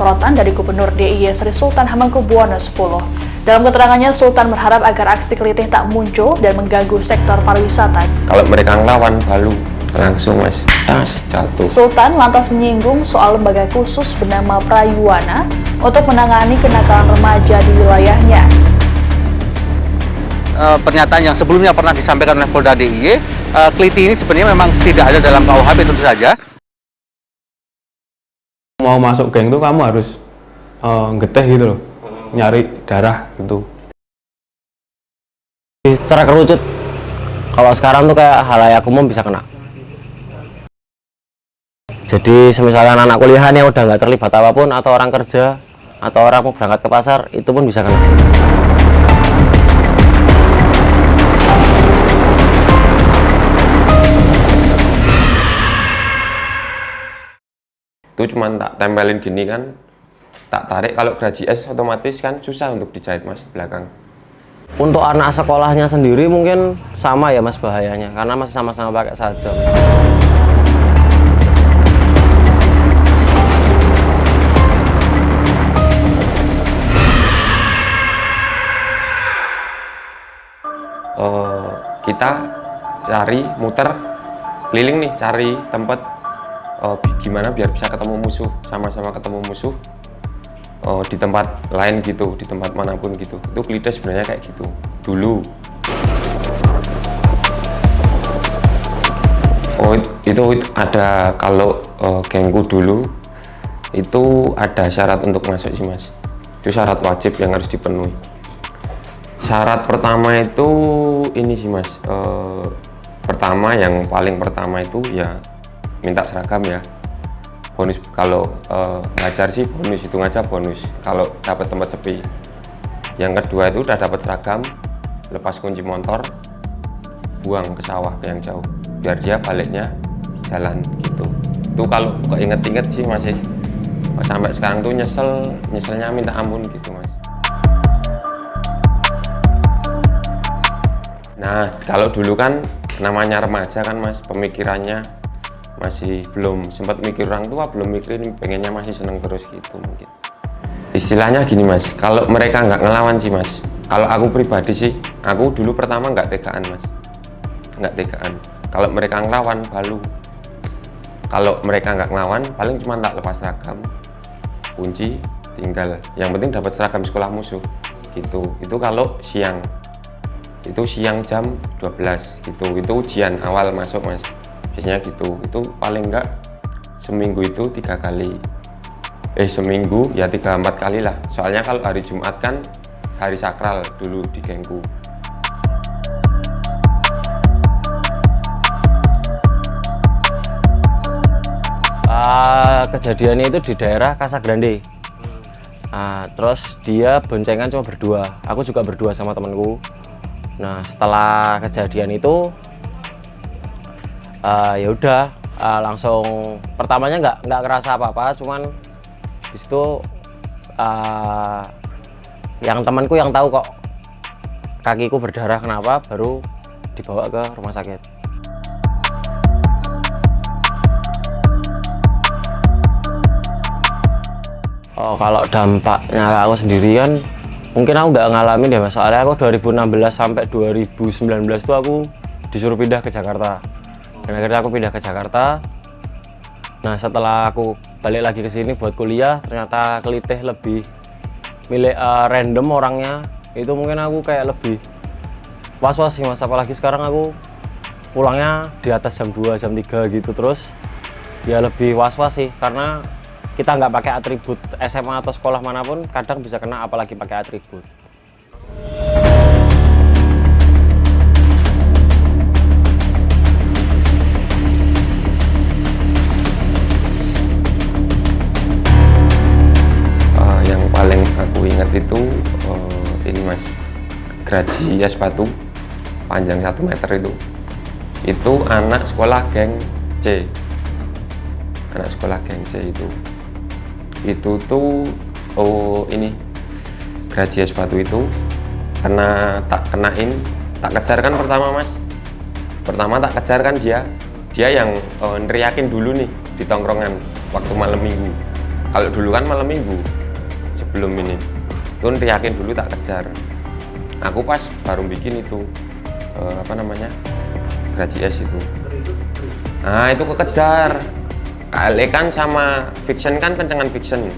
sorotan dari Gubernur DIY Sri Sultan Hamengkubuwono X. Dalam keterangannya, Sultan berharap agar aksi kelitih tak muncul dan mengganggu sektor pariwisata. Kalau mereka ngelawan, balu langsung mas jatuh. Sultan lantas menyinggung soal lembaga khusus bernama Prayuwana untuk menangani kenakalan remaja di wilayahnya. Pernyataan yang sebelumnya pernah disampaikan oleh Polda DIY, kelitih ini sebenarnya memang tidak ada dalam KUHP tentu saja. Mau masuk geng tuh kamu harus geteh gitu loh, nyari darah gitu. Secara kerucut, kalau sekarang tuh kayak halayak umum bisa kena. Jadi misalkan anak kuliahan yang udah nggak terlibat apapun, atau orang kerja, atau orang mau berangkat ke pasar, itu pun bisa kena. Itu cuma tak tempelin gini kan, tak tarik. Kalau geraji es otomatis kan susah untuk dijahit mas belakang. Untuk anak sekolahnya sendiri mungkin sama ya mas bahayanya, karena masih sama-sama pakai sajam. Kita cari muter keliling nih, cari tempat gimana biar bisa ketemu musuh, sama-sama ketemu musuh di tempat lain gitu, di tempat manapun gitu. Itu kelitih sebenarnya kayak gitu dulu. Itu ada, kalau gengku dulu itu ada syarat untuk masuk sih mas. Itu syarat wajib yang harus dipenuhi. Syarat pertama itu ini sih mas, pertama yang paling pertama itu ya minta seragam ya. Bonus kalau ngajar sih bonus, hitung aja bonus kalau dapat tempat sepi. Yang kedua itu udah dapat seragam, lepas kunci motor, buang ke sawah ke yang jauh biar dia baliknya jalan gitu. Itu kalau keinget-inget sih masih sampai sekarang tuh nyeselnya minta ampun gitu mas. Nah, kalau dulu kan namanya remaja kan mas, pemikirannya masih belum sempat mikir orang tua, belum mikirin, pengennya masih seneng terus gitu mungkin. Istilahnya gini mas, kalau mereka nggak ngelawan sih mas, kalau aku pribadi sih, aku dulu pertama nggak tegaan mas, nggak tegaan. Kalau mereka ngelawan, balu. Kalau mereka nggak ngelawan, paling cuma tak lepas seragam, kunci, tinggal. Yang penting dapat seragam sekolah musuh gitu. Itu kalau siang. Itu siang jam 12 gitu, itu ujian awal masuk mas, biasanya gitu. Itu paling enggak seminggu itu 3 kali, seminggu ya 3-4 kali lah, soalnya kalau hari Jumat kan hari sakral dulu di gengku. Kejadiannya itu di daerah Casagrande. Terus dia boncengan cuma berdua, aku juga berdua sama temanku. Nah setelah kejadian itu ya udah langsung pertamanya nggak kerasa apa-apa, cuman habis itu yang temanku yang tahu kok kakiku berdarah kenapa, baru dibawa ke rumah sakit. Kalau dampaknya aku sendiri kan mungkin aku nggak ngalamin deh mas, soalnya aku 2016 sampai 2019 tuh aku disuruh pindah ke Jakarta, dan akhirnya aku pindah ke Jakarta. Nah setelah aku balik lagi ke sini buat kuliah, ternyata kelitih lebih random orangnya. Itu mungkin aku kayak lebih was-was sih mas, apalagi sekarang aku pulangnya di atas jam 2, jam 3 gitu, terus ya lebih was-was sih, karena kita nggak pakai atribut SMA atau sekolah manapun, kadang bisa kena, apalagi pakai atribut. Yang paling aku ingat itu ini mas, geraji es batu panjang 1 meter itu anak sekolah geng C, anak sekolah geng C itu tuh ini geraji es batu itu karena tak kejar kan pertama tak kejar kan, dia yang neriakin dulu nih di tongkrongan waktu malam minggu, Kalau dulu kan malam minggu sebelum ini tuh teriakin dulu tak kejar. Aku pas baru bikin itu Garage S itu. Nah itu kekejar. Kale kan sama Fiction kan kencengan Fiction.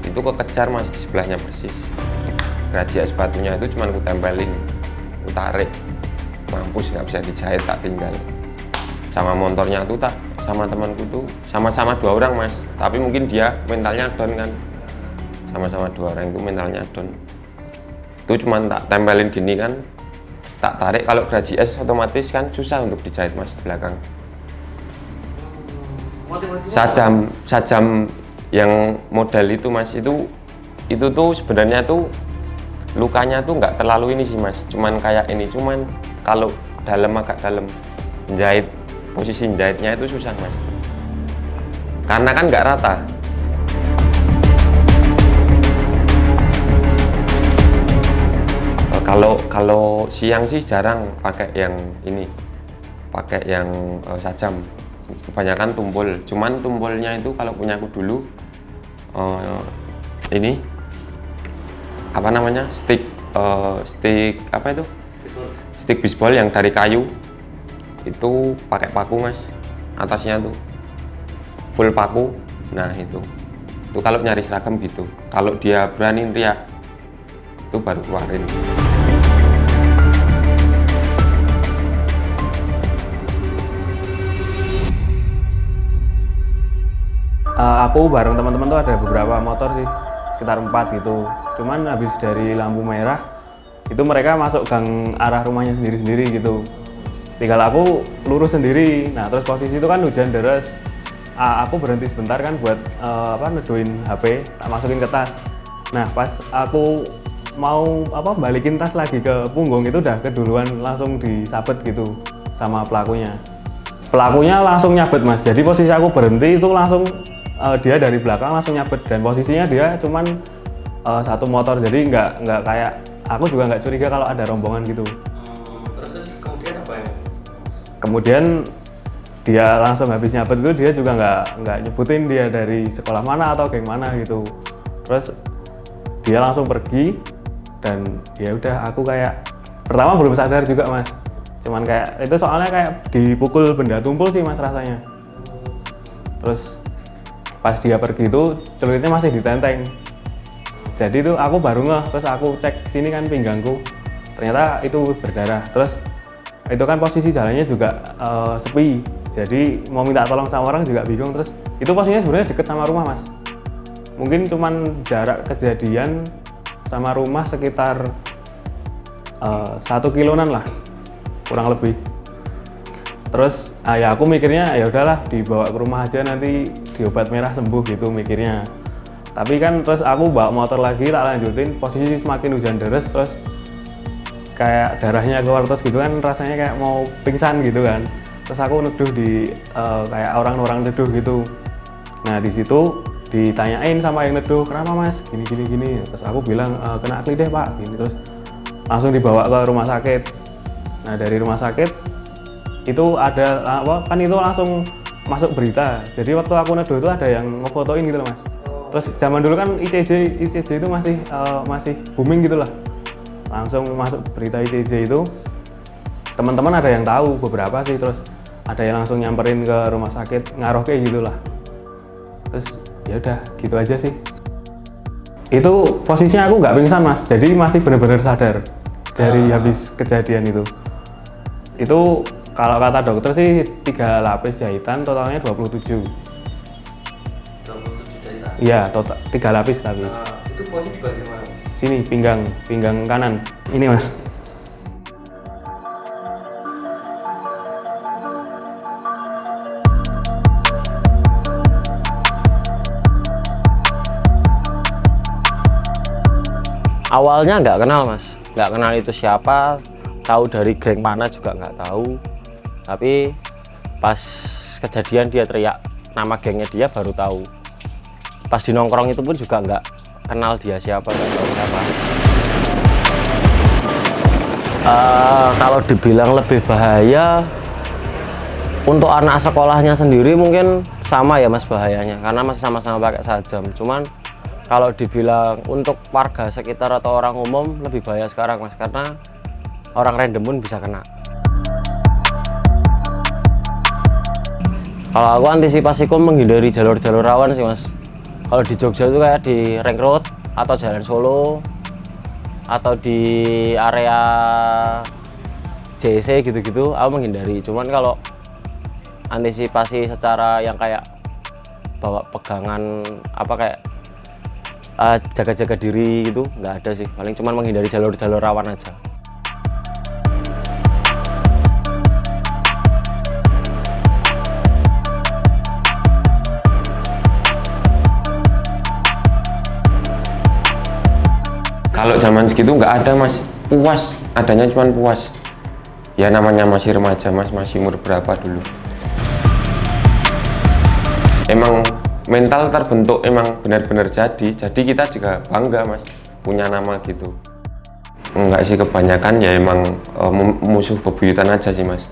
Itu kekejar Mas di sebelahnya persis. Garage S sepatunya itu cuma ku tempelin, ku tarik. Mampus nggak bisa dijahit, tak tinggal. Sama motornya tuh tak sama temanku tuh sama-sama 2 orang Mas. Tapi mungkin dia mentalnya down kan. Sama-sama 2 orang itu mentalnya down. Itu cuma tak tempelin gini kan, tak tarik. Kalau Garage S otomatis kan susah untuk dijahit Mas belakang. Sajam yang model itu Mas, itu tuh sebenarnya tuh lukanya tuh nggak terlalu ini sih Mas, cuman kayak ini, cuman kalau dalam agak dalam jahit, posisi jahitnya itu susah Mas, karena kan nggak rata. Kalau siang sih jarang pakai yang ini, pakai yang sajam. Kebanyakan tumpul, cuman tumpulnya itu kalau punya aku dulu ini apa namanya, stick apa itu, stick bisbol yang dari kayu itu pakai paku Mas, atasnya tuh full paku. Nah itu kalau nyari seragam gitu, kalau dia berani teriak itu baru keluarin. Aku bareng teman-teman tuh ada beberapa motor sih, sekitar 4 gitu. Cuman habis dari lampu merah itu mereka masuk gang arah rumahnya sendiri-sendiri gitu. Tinggal aku lurus sendiri. Nah terus posisi itu kan hujan deras. Aku berhenti sebentar kan buat neduin HP, tak masukin ke tas. Nah pas aku mau balikin tas lagi ke punggung, itu udah keduluan langsung disabet gitu sama pelakunya. Pelakunya langsung nyabet Mas. Jadi posisi aku berhenti itu langsung dia dari belakang langsung nyabet, dan posisinya dia cuman 1 motor, jadi nggak kayak aku juga nggak curiga kalau ada rombongan gitu. Terus kemudian apa ya? Kemudian dia langsung habis nyabet itu dia juga nggak nyebutin dia dari sekolah mana atau geng mana gitu. Terus dia langsung pergi, dan ya udah aku kayak pertama belum sadar juga Mas. Cuman kayak itu soalnya kayak dipukul benda tumpul sih Mas rasanya. Terus pas dia pergi itu celuritnya masih ditenteng. Jadi itu aku baru ngeh, terus aku cek sini kan pinggangku, ternyata itu berdarah. Terus itu kan posisi jalannya juga sepi, jadi mau minta tolong sama orang juga bingung. Terus itu posisinya sebenarnya deket sama rumah Mas, mungkin cuman jarak kejadian sama rumah sekitar 1 kiloan lah kurang lebih. Terus ya aku mikirnya ya udahlah dibawa ke rumah aja, nanti diobat merah sembuh gitu mikirnya. Tapi kan terus aku bawa motor lagi, tak lanjutin, posisi semakin hujan deras, terus kayak darahnya keluar terus gitu kan, rasanya kayak mau pingsan gitu kan. Terus aku neduh di kayak orang neduh gitu. Nah di situ ditanyain sama yang neduh, kenapa Mas gini. Terus aku bilang kena klideh Pak gini. Terus langsung dibawa ke rumah sakit. Nah dari rumah sakit itu ada kan itu langsung masuk berita. Jadi waktu aku neduh itu ada yang ngefotoin gitu loh Mas. Terus zaman dulu kan ICJ itu masih booming gitu lah. Langsung masuk berita ICJ itu. Teman-teman ada yang tahu beberapa sih, terus ada yang langsung nyamperin ke rumah sakit ngaruh kayak gitulah. Terus ya udah gitu aja sih. Itu posisinya aku nggak pingsan Mas, jadi masih benar-benar sadar dari habis kejadian itu. Itu kalau kata dokter sih 3 lapis jahitan, totalnya 27. 27 jahitan? Iya, total 3 lapis tapi. Itu posisi bagian mana Mas? Sini, pinggang kanan. Ini Mas. Awalnya nggak kenal Mas, nggak kenal itu siapa, tahu dari geng mana juga nggak tahu. Tapi pas kejadian dia teriak nama gengnya dia baru tahu. Pas di nongkrong itu pun juga nggak kenal dia siapa, nggak tahu siapa. Kalau dibilang lebih bahaya untuk anak sekolahnya sendiri, mungkin sama ya mas bahayanya, karena masih sama-sama pakai sajam. Cuman kalau dibilang untuk warga sekitar atau orang umum lebih bahaya sekarang mas, karena orang random pun bisa kena. Kalau aku antisipasiku menghindari jalur-jalur rawan sih mas. Kalau di Jogja itu kayak di Ring Road atau Jalan Solo atau di area JC gitu-gitu, aku menghindari. Cuman kalau antisipasi secara yang kayak bawa pegangan apa kayak jaga-jaga diri gitu nggak ada sih. Paling cuman menghindari jalur-jalur rawan aja. Kalau zaman segitu nggak ada mas, puas, adanya cuma puas. Ya namanya masih remaja mas, masih umur berapa dulu. Emang mental terbentuk, emang benar-benar jadi kita juga bangga mas, punya nama gitu. Enggak sih, kebanyakan ya emang musuh bebuyutan aja sih mas.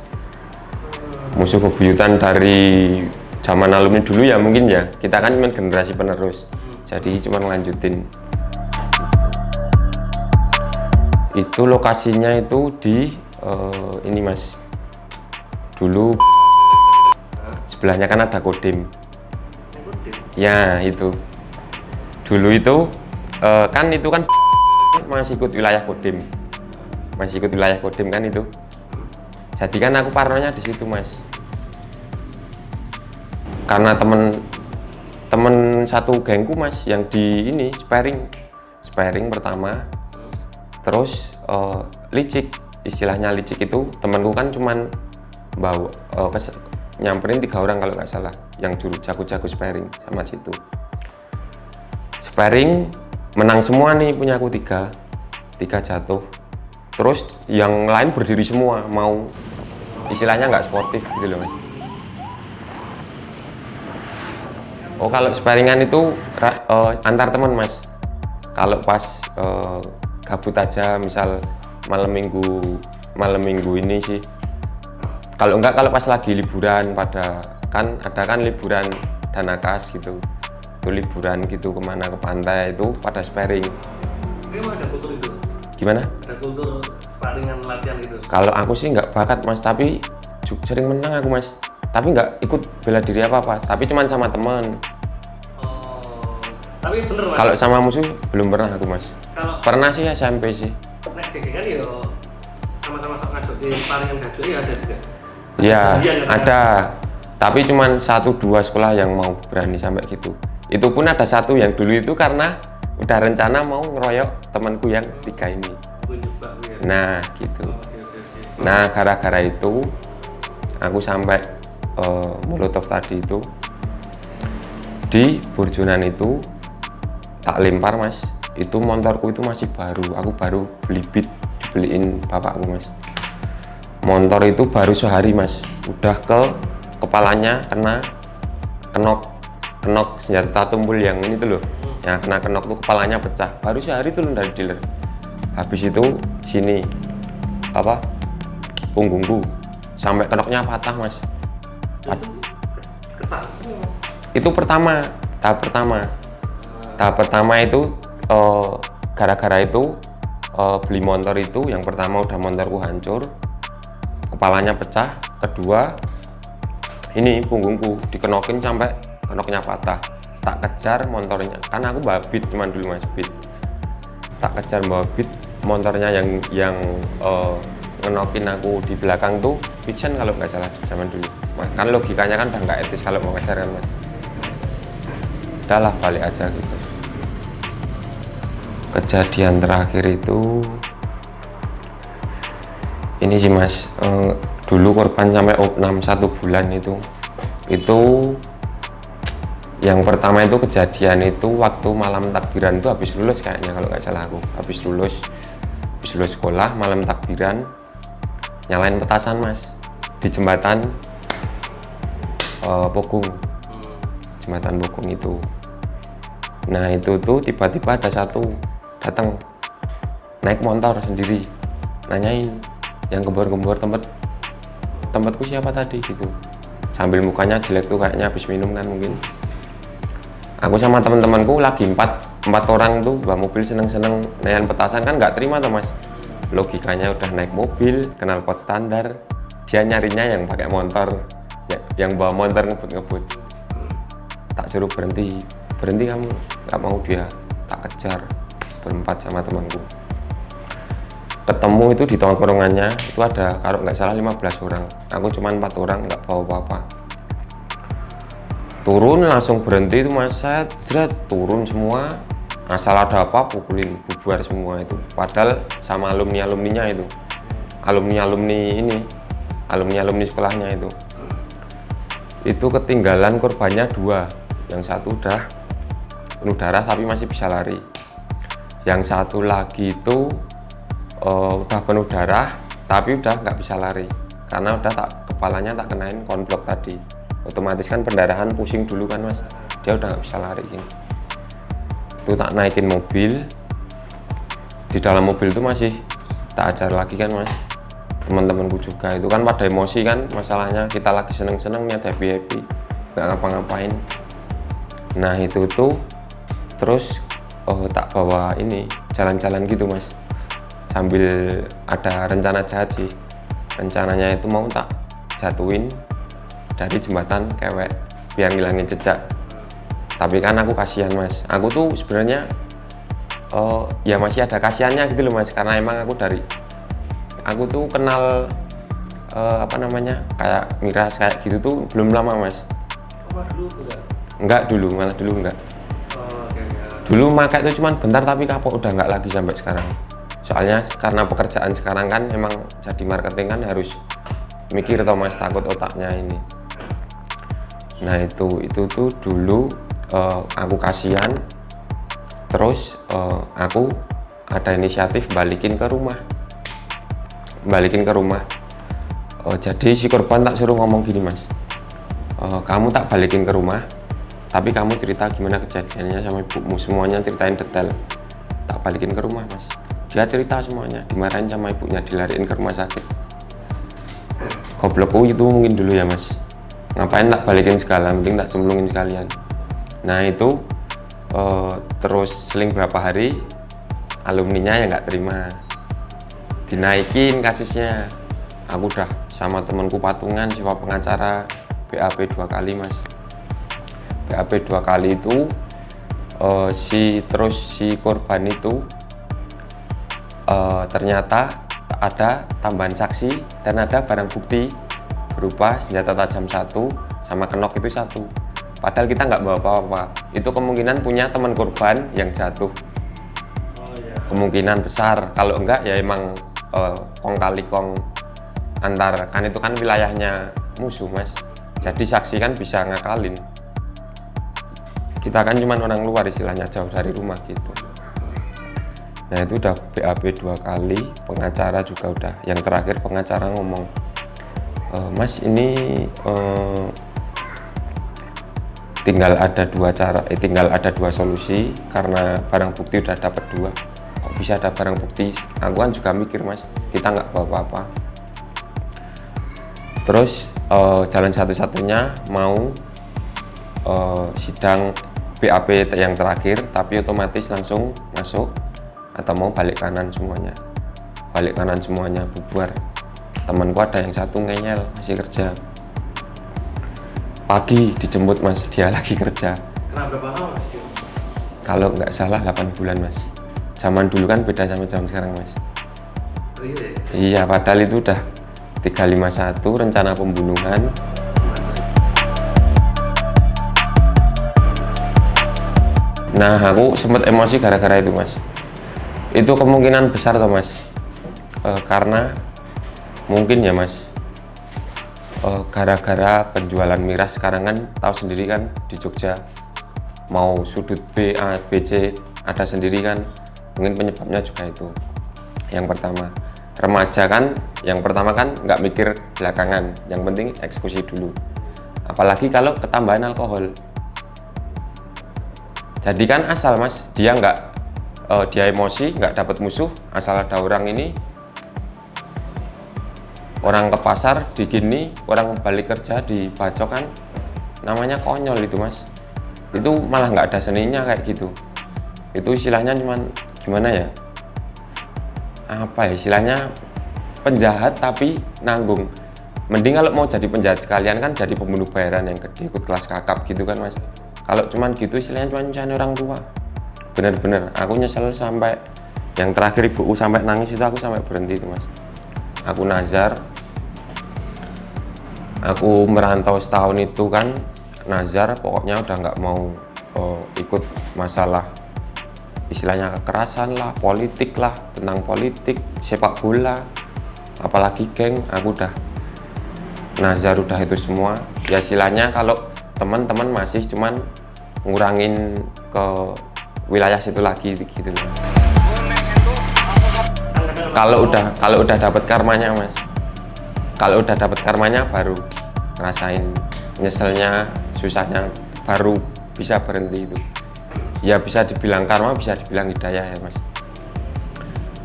Musuh bebuyutan dari zaman alumni dulu ya mungkin ya, kita kan cuma generasi penerus, jadi cuma ngelanjutin. Itu lokasinya itu di ini mas, dulu sebelahnya kan ada Kodim ya. Itu dulu itu kan itu kan masih ikut wilayah Kodim, masih ikut wilayah Kodim kan itu. Jadi kan aku parnonya di situ mas, karena temen satu gengku mas yang di ini sparring pertama. Terus licik, istilahnya licik itu temanku kan cuman bawa nyamperin 3 orang kalau nggak salah, yang jago-jago sparring sama situ. Sparring menang semua nih, punya aku 3 jatuh. Terus yang lain berdiri semua, mau istilahnya nggak sportif gitu loh mas. Oh kalau sparringan itu antar teman mas. Kalau pas gabut aja, misal malam minggu ini sih. Kalau enggak, kalau pas lagi liburan, pada kan ada kan liburan Danakas gitu, itu liburan gitu kemana, ke pantai, itu pada sparring. Emang ada kultur itu? Gimana? Ada kultur sparringan latihan gitu? Kalau aku sih nggak bakat mas, tapi sering menang aku mas. Tapi nggak ikut bela diri apa-apa, tapi cuman sama teman. Tapi bener mas? Kalau sama musuh belum pernah aku mas. Kalau Pernah sih SMP sih. nek gegengan ya sama-sama sok ngajak di sparringan gajah ya ada juga. Ya Janjian, ada, tapi cuman 1-2 sekolah yang mau berani sampai gitu. Itu pun ada satu yang dulu itu karena udah rencana mau ngeroyok temanku yang 3 ini. Nah gitu. Nah gara-gara itu aku sampai molotov tadi itu di Burjonan itu tak lempar mas. Itu motorku itu masih baru, aku baru beli beat, dibeliin bapakku mas. Motor itu baru sehari mas, udah ke kepalanya kenok senjata tumpul yang ini tuh loh, yang kena kenok tuh kepalanya pecah, baru sehari tuh dari dealer. Habis itu sini apa punggungku sampai kenoknya patah mas. Itu tahap pertama itu gara-gara itu beli motor itu, yang pertama udah motorku hancur, kepalanya pecah, kedua ini punggungku dikenokin sampai kenoknya patah. Tak kejar motornya, kan aku bawa beat cuman dulu mas, beat. Tak kejar bawa beat, motornya yang ngenokin aku di belakang tuh Vision kalau nggak salah zaman dulu. Kan logikanya kan udah nggak etis kalau mau ngejar kan mas. Udahlah balik aja gitu. Kejadian terakhir itu ini sih mas, dulu korban sampai opnam 1 bulan itu yang pertama itu kejadian itu waktu malam takbiran itu habis lulus kayaknya kalau nggak salah aku, habis lulus sekolah malam takbiran nyalain petasan mas di jembatan Pogung, jembatan Pogung itu. Nah itu tuh tiba-tiba ada satu datang naik motor sendiri, nanyain yang gembor-gembor tempatku siapa tadi gitu. sambil mukanya jelek tuh kayaknya habis minum kan mungkin. Aku sama teman-temanku lagi empat orang tuh bawa mobil seneng-seneng naik petasan kan nggak terima tuh mas. Logikanya udah naik mobil, kenal pot standar, dia nyarinya yang pakai motor, yang bawa motor ngebut-ngebut. Tak suruh berhenti kamu, nggak mau dia, tak kejar berempat sama temanku. Ketemu itu di tongkrongannya itu ada kalau nggak salah 15 orang, aku cuma 4 orang nggak bawa apa-apa. Turun langsung berhenti itu mas, saya turun semua, asal ada apa pukulin, bubar semua itu. Padahal sama alumninya itu, alumni sekolahnya itu ketinggalan korbannya 2, yang satu udah penuh darah tapi masih bisa lari, yang satu lagi itu udah penuh darah tapi udah nggak bisa lari karena udah kepalanya tak kenain konblok tadi. Otomatis kan pendarahan pusing dulu kan mas, dia udah nggak bisa lari gini. Itu tak naikin mobil, di dalam mobil itu masih tak ajar lagi kan mas, teman-temanku juga itu kan pada emosi kan, masalahnya kita lagi seneng-seneng niat happy nggak ngapa-ngapain. Nah itu tuh terus tak bawa ini jalan-jalan gitu mas, sambil ada rencana jahat sih. Rencananya itu mau tak jatuhin dari jembatan kewek biar ngilangin jejak. Tapi kan aku kasihan mas, aku tuh sebenarnya ya masih ada kasihannya gitu loh mas, karena emang aku tuh kenal kayak miras kayak gitu tuh belum lama mas. Enggak dulu, malah dulu enggak. Dulu makai itu cuman bentar tapi kapok, udah enggak lagi sampai sekarang. Soalnya karena pekerjaan sekarang kan emang jadi marketing kan harus mikir toh mas, takut otaknya ini. Nah itu tuh dulu aku kasihan, terus aku ada inisiatif balikin ke rumah. Jadi si korban tak suruh ngomong gini mas, kamu tak balikin ke rumah, tapi kamu cerita gimana kejadiannya sama ibumu, semuanya ceritain detail. Tak balikin ke rumah mas, dia cerita semuanya, dimarahin sama ibunya, dilariin ke rumah sakit. Goblokku itu mungkin dulu ya mas, ngapain tak balikin segala, mending tak cemplungin sekalian. Nah itu terus seling berapa hari alumninya yang nggak terima, dinaikin kasusnya. Aku udah sama temanku patungan sewa pengacara, BAP 2 kali mas. BAP 2 kali itu si korban itu ternyata ada tambahan saksi dan ada barang bukti berupa senjata tajam 1 sama kenok itu 1. Padahal kita nggak bawa apa-apa. Itu kemungkinan punya teman korban yang jatuh. Kemungkinan besar. Kalau enggak ya emang kong kali kong antar, kan itu kan wilayahnya musuh mas. Jadi saksi kan bisa ngakalin. Kita kan cuma orang luar istilahnya, jauh dari rumah gitu. Nah itu udah BAP 2 kali, pengacara juga udah. Yang terakhir pengacara ngomong, mas ini tinggal ada 2 solusi karena barang bukti udah dapat 2. Kok bisa ada barang bukti? Aku kan juga mikir mas, kita nggak bawa apa-apa. Terus jalan satu-satunya mau sidang BAP yang terakhir, tapi otomatis langsung masuk atau mau balik kanan semuanya. Balik kanan semuanya, bubar. Temanku ada yang satu ngeyel, masih kerja. Pagi dijemput mas, dia lagi kerja. Kenapa berapa lama mas? Kalau nggak salah 8 bulan mas. Zaman dulu kan beda sama zaman sekarang mas. Oh iya? Iya, padahal itu udah 351 rencana pembunuhan. Nah aku sempat emosi gara-gara itu mas. Itu kemungkinan besar toh mas, karena mungkin ya mas, gara-gara penjualan miras sekarang kan tahu sendiri kan di Jogja, mau sudut B, A, B, C ada sendiri kan, mungkin penyebabnya juga itu. Yang pertama, remaja kan, yang pertama kan nggak mikir belakangan, yang penting eksekusi dulu. Apalagi kalau ketambahan alkohol. Jadi kan asal mas, dia dia emosi, nggak dapat musuh, asal ada orang ini orang ke pasar digini, orang balik kerja dibacok kan namanya konyol itu mas. Itu malah nggak ada seninya kayak gitu. Itu istilahnya cuman gimana ya, apa ya istilahnya, penjahat tapi nanggung. Mending kalau mau jadi penjahat sekalian kan jadi pembunuh bayaran yang gede, ikut kelas kakap gitu kan mas. Kalau cuman gitu istilahnya cuman nyusahin orang tua. Bener-bener aku nyesel sampai yang terakhir ibuku sampai nangis itu, aku sampai berhenti itu mas. Aku nazar, aku merantau setahun itu kan nazar, pokoknya udah nggak mau ikut masalah istilahnya kekerasan lah, politik lah, tentang politik, sepak bola, apalagi geng. Aku udah nazar, udah itu semua. Ya istilahnya kalau teman-teman masih cuman ngurangin ke wilayah situ lagi gitu loh. Kalau udah dapat karmanya mas, kalau udah dapat karmanya baru ngerasain nyeselnya, susahnya, baru bisa berhenti itu. Ya bisa dibilang karma, bisa dibilang hidayah ya mas.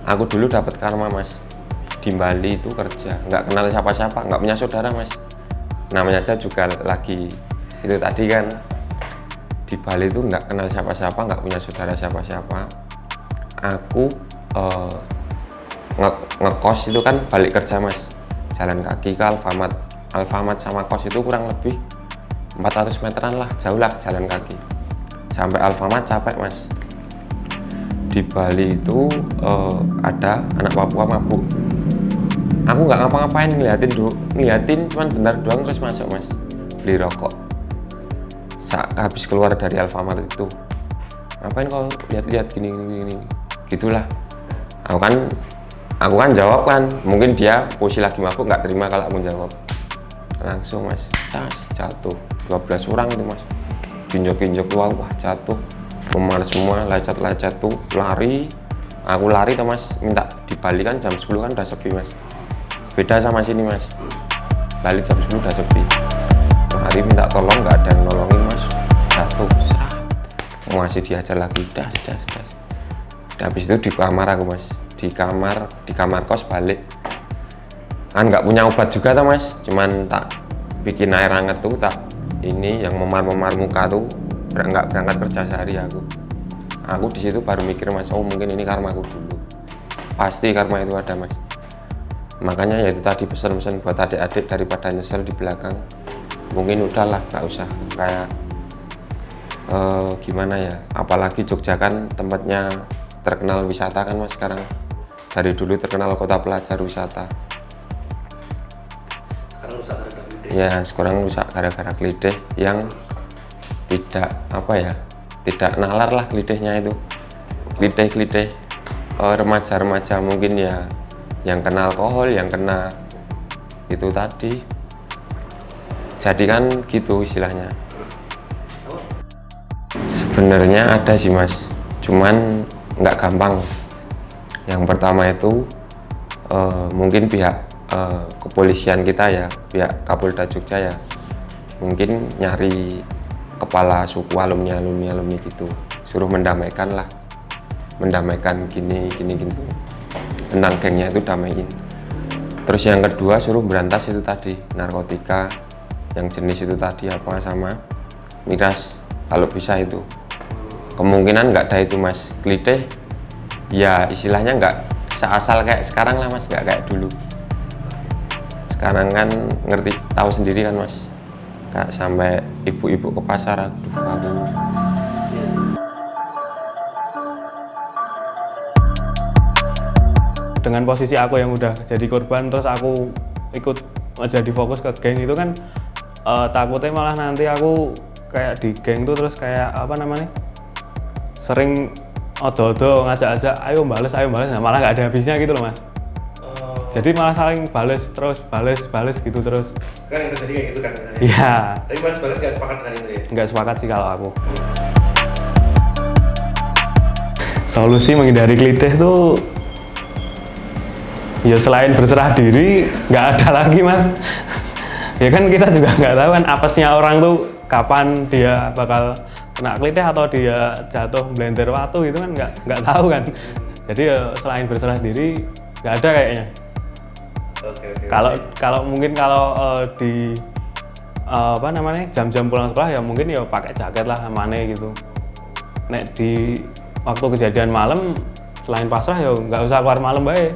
Aku dulu dapat karma mas, di Bali itu kerja, nggak kenal siapa-siapa, nggak punya saudara mas. Namanya aja juga lagi itu tadi kan, di Bali itu nggak kenal siapa-siapa, nggak punya saudara siapa-siapa. Aku ngekos itu kan balik kerja mas, jalan kaki ke Alfamart. Alfamart sama kos itu kurang lebih 400 meteran lah, jauh lah jalan kaki. Sampai Alfamart capek mas. Di Bali itu ada anak Papua mabuk. Aku nggak ngapa-ngapain, ngeliatin cuman bentar doang terus masuk mas, beli rokok. Habis keluar dari Alfamart itu, ngapain kau lihat-lihat gini gitulah. Aku kan jawab kan, mungkin dia posisi lagi mabuk nggak terima kalau aku jawab. Langsung mas, jatuh 12 orang itu mas, kinjok tuh, wah jatuh, memar semua, lecet tuh, lari. Aku lari tuh mas, minta di Bali kan jam 10 kan udah sepi mas, beda sama sini mas, Bali jam 10 udah sepi. Lari minta tolong, nggak ada yang nolongin mas, jatuh, masih diajar lagi, das. Habis itu di kamar aku mas, di kamar kos balik kan nggak punya obat juga tuh mas, cuman tak bikin air hangat tuh, tak ini yang memar muka tuh, nggak berangkat kerja sehari aku di situ baru mikir mas, oh mungkin ini karma aku dulu, pasti karma itu ada mas. Makanya ya itu tadi pesan-pesan buat adik-adik, daripada nyesel di belakang, mungkin udahlah nggak usah kayak gimana ya, apalagi Jogja kan tempatnya terkenal wisata kan mas sekarang, dari dulu terkenal kota pelajar wisata. Sekarang rusak gara-gara klitih. Ya sekarang rusak gara-gara klitih yang tidak apa ya, tidak nalar lah klitihnya itu, klitih remaja-remaja mungkin ya, yang kena alkohol, yang kena itu tadi, jadi kan gitu istilahnya. Sebenarnya ada sih mas, cuman nggak gampang. Yang pertama itu mungkin pihak kepolisian kita ya, pihak Kapolda Jogja ya, mungkin nyari kepala suku alumni gitu, suruh mendamaikan gini gitu, tentang gengnya itu damaiin. Terus yang kedua suruh berantas itu tadi, narkotika yang jenis itu tadi apa sama miras, kalau bisa itu. Kemungkinan nggak ada itu mas, klitih ya istilahnya nggak seasal kayak sekarang lah mas, nggak kayak dulu. Sekarang kan ngerti, tahu sendiri kan mas, kayak sampai ibu-ibu ke pasar, aku. Dengan posisi aku yang udah jadi korban, terus aku ikut jadi fokus ke geng itu kan, takutnya malah nanti aku kayak di geng tuh terus kayak apa namanya, sering odo-odo ngajak-ajak ayo bales, nah malah nggak ada habisnya gitu loh mas. Jadi malah saling bales gitu terus. Kan yang terjadi kayak gitu kan misalnya. Iya. Tapi mas Bagas nggak sepakat dengan itu ya? Nggak sepakat sih kalau aku. Solusi menghindari klitih tuh ya selain berserah diri nggak ada lagi mas. Ya kan kita juga nggak tahu kan apesnya orang tuh kapan dia bakal kena klitih atau dia jatuh blender watu gitu kan nggak tahu kan. Jadi ya selain berserah diri nggak ada kayaknya. Kalau mungkin di apa namanya jam-jam pulang sekolah ya mungkin ya pakai jaket lah amane gitu. Nek di waktu kejadian malam selain pasrah ya nggak usah keluar malam baik.